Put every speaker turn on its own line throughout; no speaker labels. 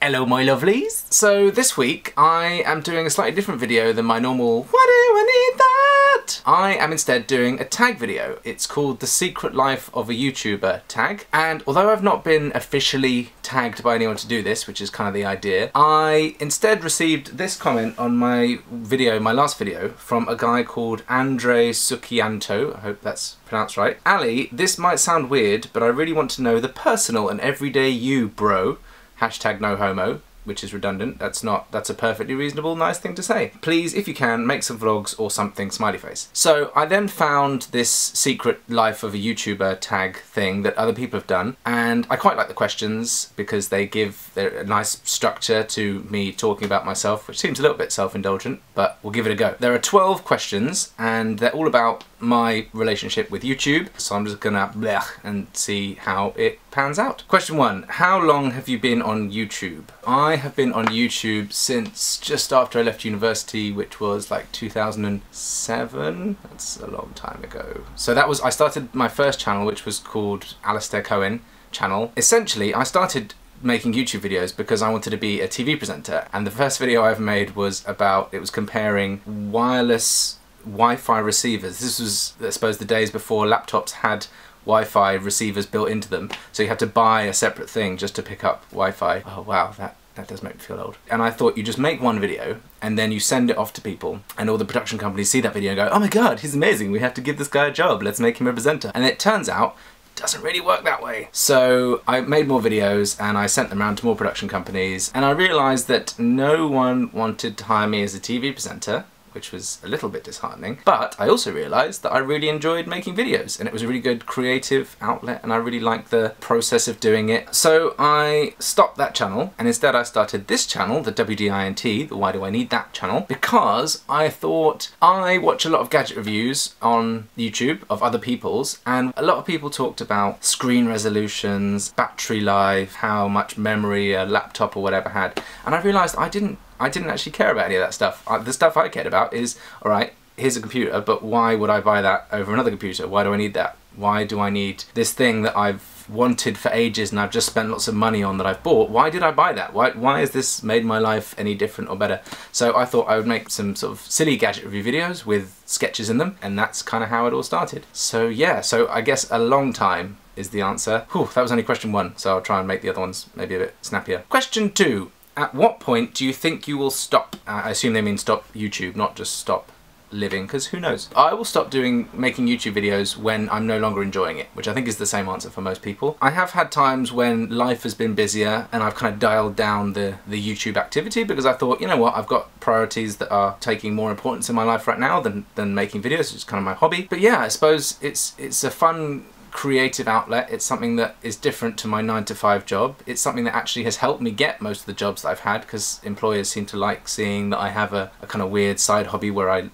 Hello my lovelies! So this week I am doing a slightly different video than my normal "Why do I need that?" I am instead doing a tag video. It's called The Secret Life of a YouTuber tag, and although I've not been officially tagged by anyone to do this, which is kind of the idea, I instead received this comment on my video, my last video, from a guy called SUCCESSForbe. I hope that's pronounced right. Ali, this might sound weird, but I really want to know the personal and everyday you, bro. Hashtag no homo, which is redundant. That's a perfectly reasonable, nice thing to say. Please, if you can, make some vlogs or something, smiley face. So I then found this secret life of a YouTuber tag thing that other people have done, and I quite like the questions because they give a nice structure to me talking about myself, which seems a little bit self-indulgent, but we'll give it a go. There are 12 questions, and they're all about my relationship with YouTube, so I'm just gonna blech and see how it pans out. Question 1. How long have you been on YouTube? I have been on YouTube since just after I left university, which was like 2007. That's a long time ago. So that was, I started my first channel, which was called Alistair Cohen channel. Essentially, I started making YouTube videos because I wanted to be a TV presenter, and the first video I ever made was about, it was comparing wireless Wi-Fi receivers. This was, I suppose, the days before laptops had Wi-Fi receivers built into them, so you had to buy a separate thing just to pick up Wi-Fi. Oh wow, that does make me feel old. And I thought you just make one video and then you send it off to people, and all the production companies see that video and go, oh my god, he's amazing, we have to give this guy a job, let's make him a presenter. And it turns out it doesn't really work that way. So I made more videos and I sent them around to more production companies, and I realised that no one wanted to hire me as a TV presenter, which was a little bit disheartening. But I also realised that I really enjoyed making videos, and it was a really good creative outlet, and I really liked the process of doing it. So I stopped that channel, and instead I started this channel, the WDINT, the Why Do I Need That channel, because I thought, I watch a lot of gadget reviews on YouTube of other people's, and a lot of people talked about screen resolutions, battery life, how much memory a laptop or whatever had, and I realised I didn't actually care about any of that stuff. The stuff I cared about is, alright, here's a computer, but why would I buy that over another computer? Why do I need that? Why do I need this thing that I've wanted for ages and I've just spent lots of money on that I've bought? Why did I buy that? Why has this made my life any different or better? So I thought I would make some sort of silly gadget review videos with sketches in them, and that's kind of how it all started. So yeah, so I guess a long time is the answer. Whew, that was only question 1, so I'll try and make the other ones maybe a bit snappier. Question 2. At what point do you think you will stop? I assume they mean stop YouTube, not just stop living, because who knows? I will stop making YouTube videos when I'm no longer enjoying it, which I think is the same answer for most people. I have had times when life has been busier and I've kind of dialed down the YouTube activity because I thought, you know what, I've got priorities that are taking more importance in my life right now than making videos, which is kind of my hobby. But yeah, I suppose it's a fun creative outlet. It's something that is different to my 9-to-5 job. It's something that actually has helped me get most of the jobs that I've had, because employers seem to like seeing that I have a kind of weird side hobby where I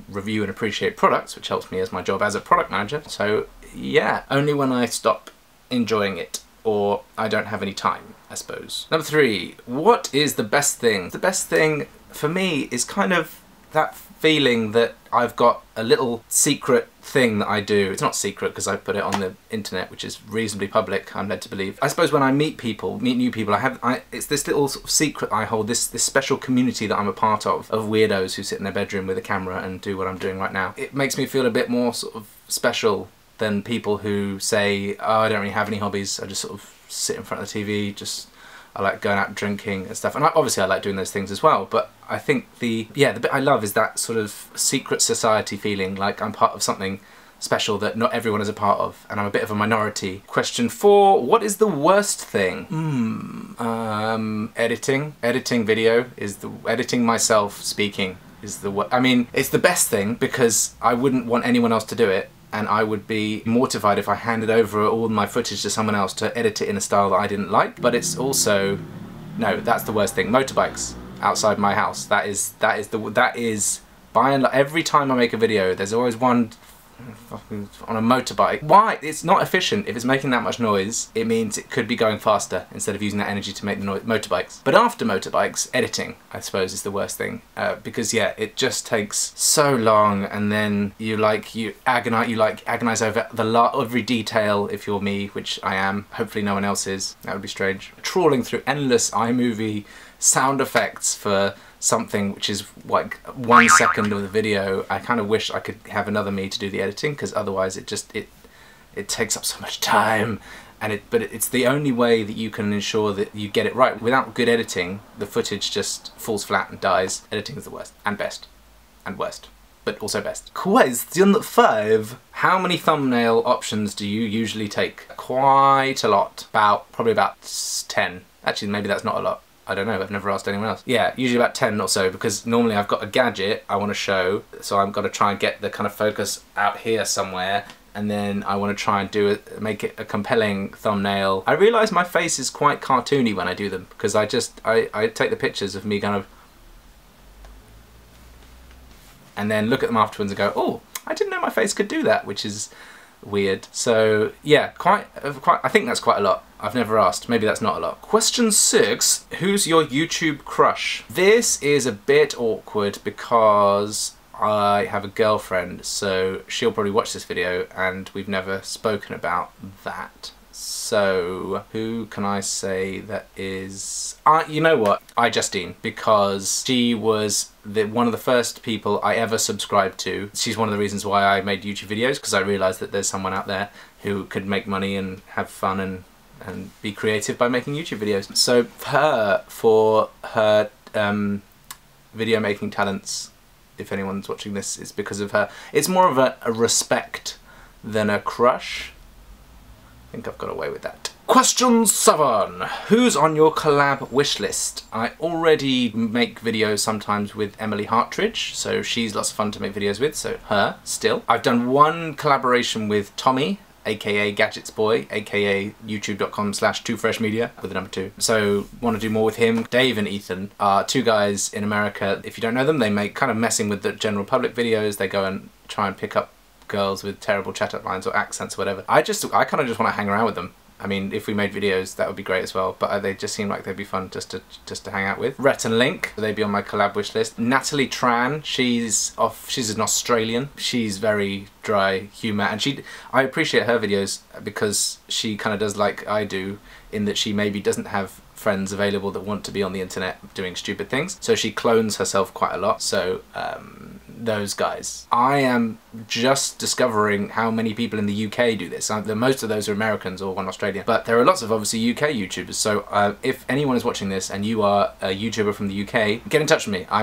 review and appreciate products, which helps me as my job as a product manager. So yeah, only when I stop enjoying it or I don't have any time, I suppose. Number 3, what is the best thing? The best thing for me is kind of that feeling that I've got a little secret thing that I do. It's not secret because I put it on the internet, which is reasonably public, I'm led to believe. I suppose when I meet new people, it's this little sort of secret I hold, this special community that I'm a part of weirdos who sit in their bedroom with a camera and do what I'm doing right now. It makes me feel a bit more sort of special than people who say, oh, I don't really have any hobbies, I just sort of sit in front of the TV, I like going out drinking and stuff, and obviously I like doing those things as well, but I think the bit I love is that sort of secret society feeling, like I'm part of something special that not everyone is a part of, and I'm a bit of a minority. Question 4, what is the worst thing? Editing. Editing video editing myself speaking is I mean, it's the best thing because I wouldn't want anyone else to do it, and I would be mortified if I handed over all my footage to someone else to edit it in a style that I didn't like. But it's also, no, that's the worst thing. Motorbikes outside my house. That is by and large, every time I make a video, there's always one on a motorbike. Why? It's not efficient. If it's making that much noise, it means it could be going faster instead of using that energy to make the noise. Motorbikes. But after motorbikes, editing, I suppose, is the worst thing. Because yeah, it just takes so long, and then you agonize over every detail if you're me, which I am. Hopefully no one else is. That would be strange. Trawling through endless iMovie sound effects for something which is like 1 second of the video. I kind of wish I could have another me to do the editing, because otherwise it takes up so much time, and but it's the only way that you can ensure that you get it right. Without good editing, the footage just falls flat and dies. Editing is the worst and best and worst, but also best. Question 5. How many thumbnail options do you usually take? Quite a lot. Probably about 10. Actually, maybe that's not a lot. I don't know, I've never asked anyone else. Yeah, usually about 10 or so, because normally I've got a gadget I want to show, so I've got to try and get the kind of focus out here somewhere, and then I want to try and make it a compelling thumbnail. I realise my face is quite cartoony when I do them, because I take the pictures of me kind of, and then look at them afterwards and go, oh, I didn't know my face could do that, which is weird. So yeah, I think that's quite a lot. I've never asked. Maybe that's not a lot. Question 6. Who's your YouTube crush? This is a bit awkward because I have a girlfriend, so she'll probably watch this video, and we've never spoken about that. So who can I say that is... you know what? Justine, because she was one of the first people I ever subscribed to. She's one of the reasons why I made YouTube videos, because I realised that there's someone out there who could make money and have fun and be creative by making YouTube videos. So for her video making talents, if anyone's watching this, it's because of her. It's more of a respect than a crush. I think I've got away with that. Question 7. Who's on your collab wish list? I already make videos sometimes with Emily Hartridge, so she's lots of fun to make videos with, so her, still. I've done one collaboration with Tommy, aka Gadgets Boy, aka youtube.com/twofreshmedia with the number 2. So want to do more with him. Dave and Ethan are 2 guys in America. If you don't know them, they make kind of messing with the general public videos. They go and try and pick up girls with terrible chat-up lines or accents or whatever. I kind of just want to hang around with them. I mean, if we made videos, that would be great as well, but they just seem like they'd be fun just to hang out with. Rhett and Link, they'd be on my collab wish list. Natalie Tran, she's an Australian. She's very dry humour, and I appreciate her videos because she kind of does like I do, in that she maybe doesn't have friends available that want to be on the internet doing stupid things, so she clones herself quite a lot. So those guys. I am just discovering how many people in the UK do this. Most of those are Americans or one Australian, but there are lots of obviously UK YouTubers. So if anyone is watching this and you are a YouTuber from the UK, get in touch with me. I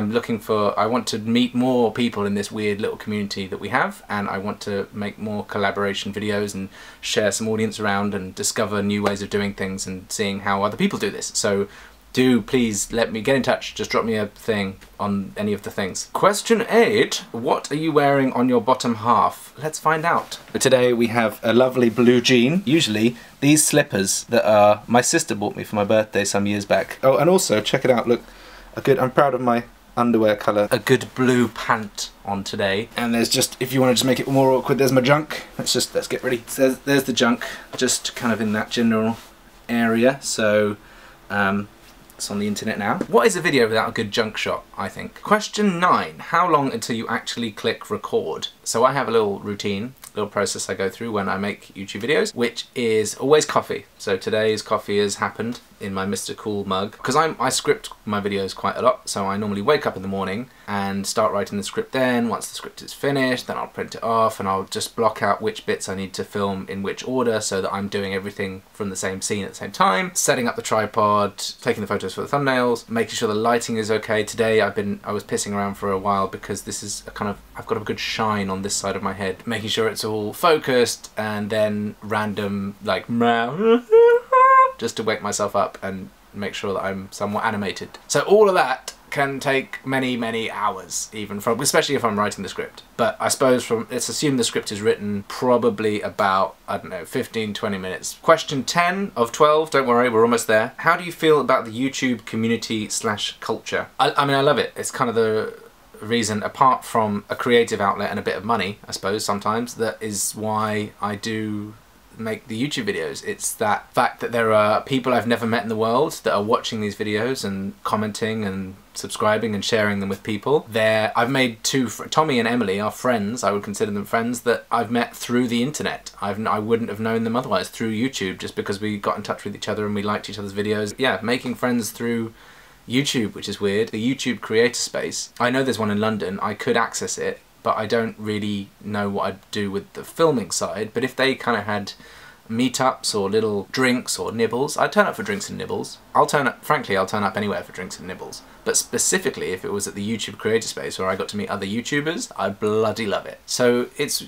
want to meet more people in this weird little community that we have, and I want to make more collaboration videos and share some audience around and discover new ways of doing things and seeing how other people do this. So do please let me get in touch. Just drop me a thing on any of the things. Question 8. What are you wearing on your bottom half? Let's find out. But today we have a lovely blue jean. Usually these slippers that my sister bought me for my birthday some years back. Oh, and also check it out. Look, I'm proud of my underwear colour. A good blue pant on today. And there's just, if you want to just make it more awkward, there's my junk. Let's get ready. So there's the junk, just kind of in that general area. So it's on the internet now. What is a video without a good junk shot, I think? Question 9. How long until you actually click record? So I have a little routine, little process I go through when I make YouTube videos, which is always coffee. So today's coffee has happened in my Mr. Cool mug, because I script my videos quite a lot, so I normally wake up in the morning and start writing the script. Then once the script is finished, then I'll print it off and I'll just block out which bits I need to film in which order, so that I'm doing everything from the same scene at the same time, setting up the tripod, taking the photos for the thumbnails, making sure the lighting is okay. Today I was pissing around for a while because this is I've got a good shine on this side of my head, making sure it's all focused, and then random like just to wake myself up and make sure that I'm somewhat animated. So all of that can take many, many hours, especially if I'm writing the script. But I suppose let's assume the script is written probably about, I don't know, 15-20 minutes. Question 10 of 12, don't worry, we're almost there. How do you feel about the YouTube community / culture? I mean, I love it. It's kind of reason, apart from a creative outlet and a bit of money, I suppose, sometimes, that is why I do make the YouTube videos. It's that fact that there are people I've never met in the world that are watching these videos and commenting and subscribing and sharing them with people. I've made two, Tommy and Emily are friends, I would consider them friends, that I've met through the internet. I wouldn't have known them otherwise, through YouTube, just because we got in touch with each other and we liked each other's videos. Yeah, making friends through YouTube, which is weird. The YouTube creator space, I know there's one in London, I could access it, but I don't really know what I'd do with the filming side. But if they kind of had meetups or little drinks or nibbles, I'd turn up for drinks and nibbles. Frankly, I'll turn up anywhere for drinks and nibbles. But specifically, if it was at the YouTube creator space where I got to meet other YouTubers, I'd bloody love it. So it's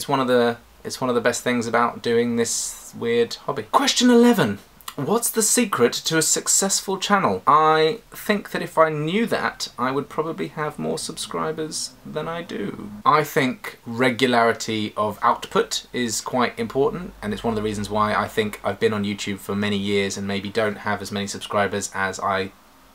one of the best things about doing this weird hobby. Question 11. What's the secret to a successful channel? I think that if I knew that, I would probably have more subscribers than I do. I think regularity of output is quite important, and it's one of the reasons why I think I've been on YouTube for many years and maybe don't have as many subscribers as I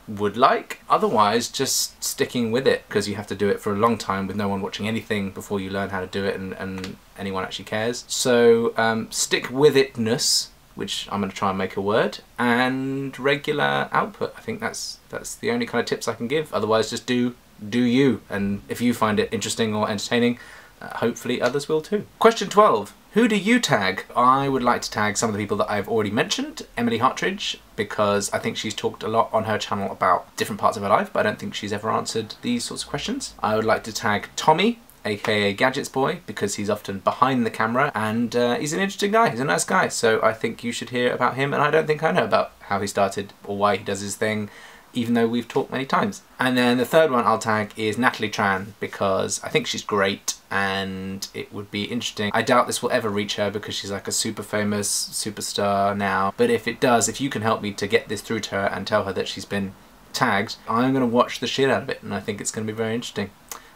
would like. Otherwise, just sticking with it, because you have to do it for a long time with no one watching anything before you learn how to do it and anyone actually cares. So stick with itness, which I'm going to try and make a word, and regular output. I think that's the only kind of tips I can give. Otherwise, just do you, and if you find it interesting or entertaining, hopefully others will too. Question 12. Who do you tag? I would like to tag some of the people that I've already mentioned. Emily Hartridge, because I think she's talked a lot on her channel about different parts of her life, but I don't think she's ever answered these sorts of questions. I would like to tag Tommy, aka Gadgets Boy, because he's often behind the camera and he's an interesting guy, he's a nice guy, so I think you should hear about him, and I don't think I know about how he started or why he does his thing, even though we've talked many times. And then the third one I'll tag is Natalie Tran, because I think she's great and it would be interesting. I doubt this will ever reach her because she's like a super famous superstar now, but if it does, if you can help me to get this through to her and tell her that she's been tagged, I'm going to watch the shit out of it, and I think it's going to be very interesting.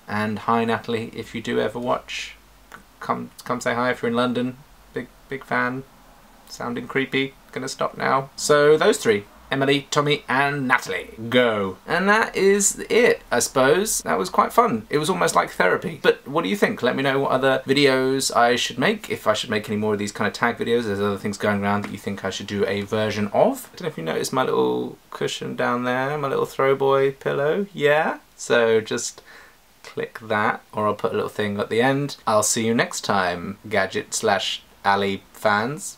And hi Natalie, if you do ever watch, come say hi if you're in London. Big fan. Sounding creepy. Gonna stop now. So those three. Emily, Tommy and Natalie. Go. And that is it, I suppose. That was quite fun. It was almost like therapy. But what do you think? Let me know what other videos I should make. If I should make any more of these kind of tag videos. There's other things going around that you think I should do a version of. I don't know if you noticed my little cushion down there. My little throwboy pillow. Yeah? So just click that, or I'll put a little thing at the end. I'll see you next time, Gadget/Ali fans.